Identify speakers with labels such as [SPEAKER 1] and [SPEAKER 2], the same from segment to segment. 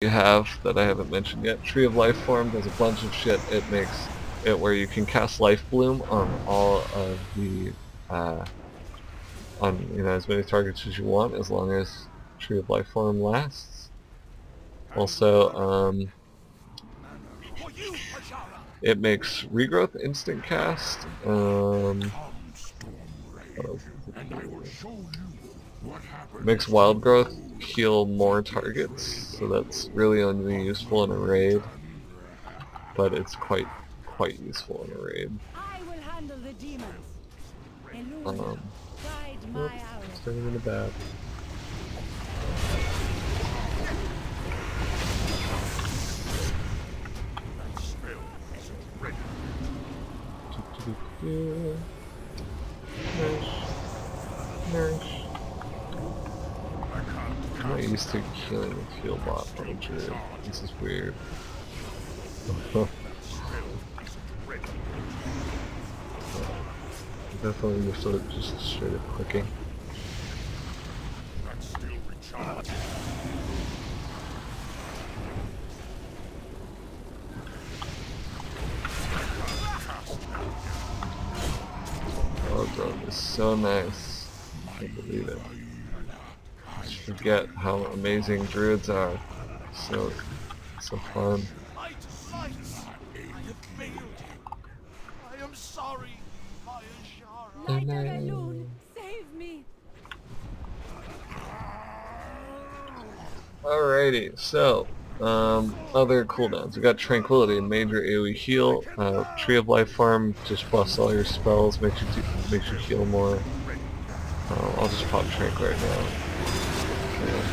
[SPEAKER 1] you have that I haven't mentioned yet. Tree of Life Form does a bunch of shit. It makes it where you can cast Life Bloom on all of the on as many targets as you want, as long as Tree of Life Form lasts. Also, it makes Regrowth instant cast. Makes Wild Growth heal more targets, so that's really only useful in a raid, but it's quite useful in a raid.
[SPEAKER 2] I will handle the demons. Guide my arrow.
[SPEAKER 1] Turning into bad. Nice. I'm not used to killing a field bot on a Druid. This is weird. Definitely you're sort of just straight up clicking. Oh, bro, it's so nice. I can't believe it. Just forget how amazing druids are. So fun.
[SPEAKER 3] I have failed. I am sorry, my Ashara.
[SPEAKER 2] Light of Elune, save me.
[SPEAKER 1] Alrighty, so other cooldowns. We got Tranquility, major AoE heal. Tree of Life Farm just buffs all your spells, makes you heal more. I'll just pop Trank right now. Okay.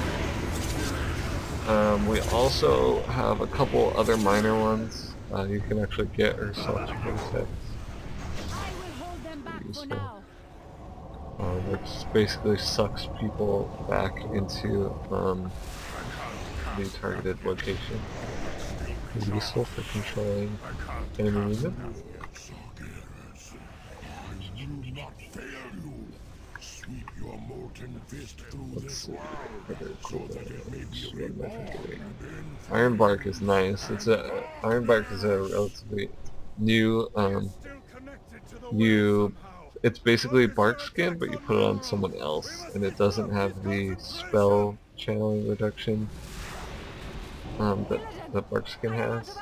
[SPEAKER 1] We also have a couple other minor ones. You can actually get yourself 26.
[SPEAKER 2] I will hold them back for now.
[SPEAKER 1] Which basically sucks people back into the targeted location. It's useful for controlling enemy movement. Let's see. Iron Bark is nice. Iron Bark is a relatively new it's basically bark skin, but you put it on someone else, and it doesn't have the spell channeling reduction that bark skin has.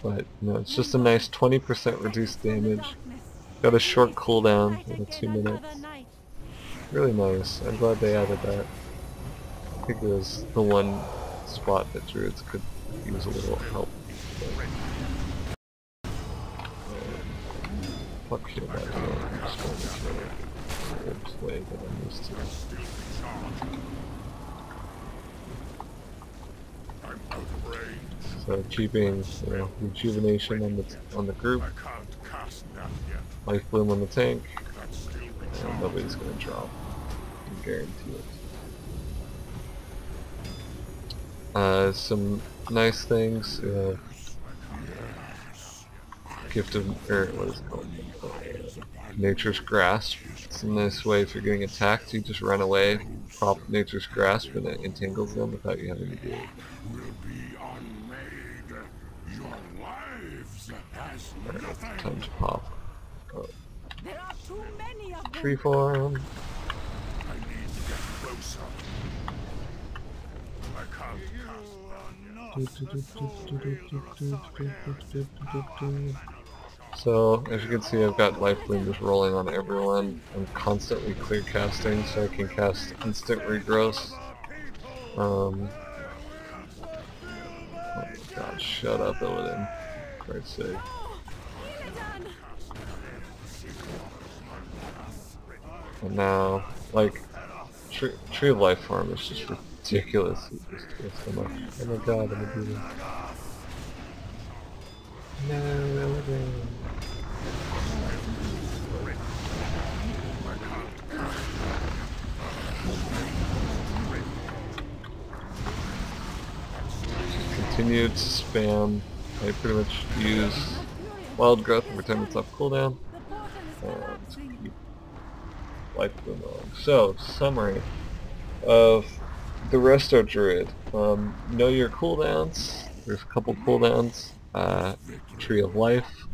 [SPEAKER 1] But it's just a nice 20% reduced damage. Got a short cooldown, 2 minutes. Really nice. I'm glad they added that. I think it was the one spot that druids could use a little help. Fuck kill that guy. I'm just going to kill it the way that I'm used to. So keeping rejuvenation on the group, life bloom on the tank, and nobody's gonna drop. I guarantee it. Some nice things. Gift of, what is it called? Nature's Grasp. It's a nice way if you're getting attacked, you just run away, prop Nature's Grasp, and it entangles them without you having to do it. Alright, time to pop. Oh.
[SPEAKER 2] There are too many of them.
[SPEAKER 1] Tree form. So, as you can see, I've got Life Bloom just rolling on everyone. I'm constantly clear casting, so I can cast instant regrowth. Oh god, shut up, Illidan. For Christ's sake. And now, like, Tree of Life Farm is just ridiculous. It just so much. Oh my god, I'm gonna do this. No, Illidan. Continue to spam. I pretty much use Wild Growth every time it's off cooldown. And keep Life Bloom on. So, summary of the Resto Druid. Know your cooldowns. There's a couple cooldowns. Tree of Life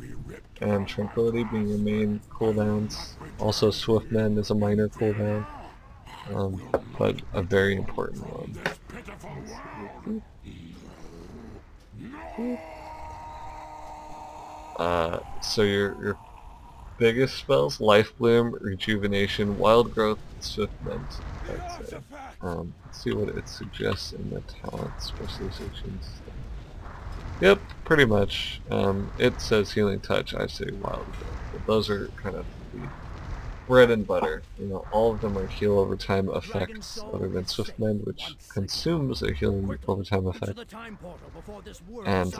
[SPEAKER 1] and Tranquility being your main cooldowns. Also Swift Mend is a minor cooldown, but a very important one. So your biggest spells: Life Bloom, Rejuvenation, Wild Growth, and Swift Mend. I'd say. Let's see what it suggests in the talent specializations. Yep, pretty much. It says Healing Touch. I say Wild Growth. But those are kind of the bread and butter. You know, all of them are heal over time effects, other than Swift Mend, which consumes a healing over time effect. And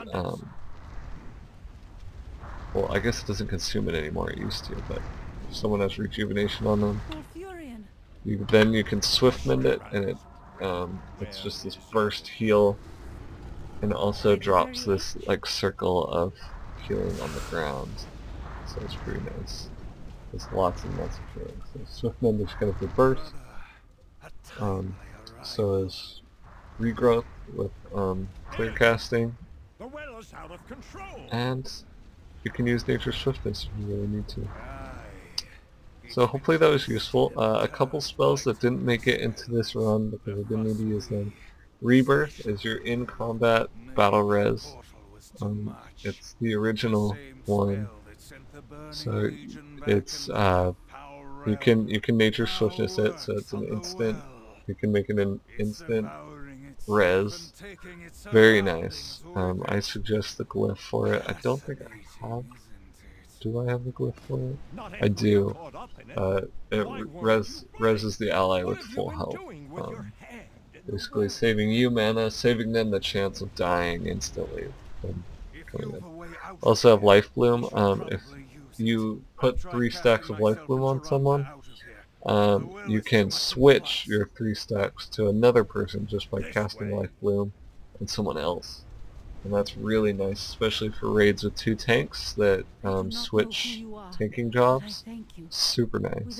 [SPEAKER 1] well, I guess it doesn't consume it anymore. It used to, but if someone has Rejuvenation on them, then you can Swift Mend it, and it's just this burst heal, and also drops this like circle of healing on the ground. So it's pretty nice. There's lots and lots of healing. So Swift Mend is kind of the burst. So is Regrowth with clear casting, and you can use Nature's Swiftness if you really need to. So hopefully that was useful. A couple spells that didn't make it into this run because I didn't need to use them. Rebirth is your in-combat battle res. It's the original one. So it's you can Nature Swiftness it, so it's an instant. You can make it an instant res. Very nice. I suggest the glyph for it. I don't think I have. Do I have the glyph for it? I do. It reses the ally with full health. Basically saving you mana, saving them the chance of dying instantly. Also have Life Bloom. If you put 3 stacks of Life Bloom on someone, you can switch your 3 stacks to another person just by casting Life Bloom on someone else. And that's really nice, especially for raids with 2 tanks that switch tanking jobs. Super nice.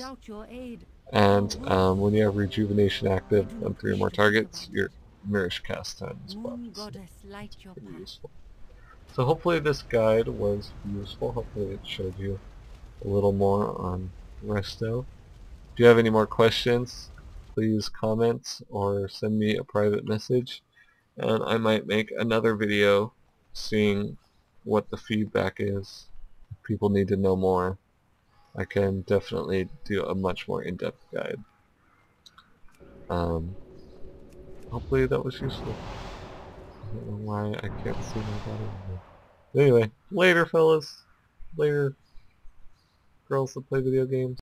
[SPEAKER 1] And when you have Rejuvenation active on 3 or more targets, your Mirage cast time is buffed. So it's pretty useful. So hopefully this guide was useful. Hopefully it showed you a little more on Resto. If you have any more questions, please comment or send me a private message, and I might make another video seeing what the feedback is. If people need to know more, I can definitely do a much more in-depth guide. Hopefully that was useful. I don't know why I can't see my body anymore. Anyway, later fellas. Later girls that play video games.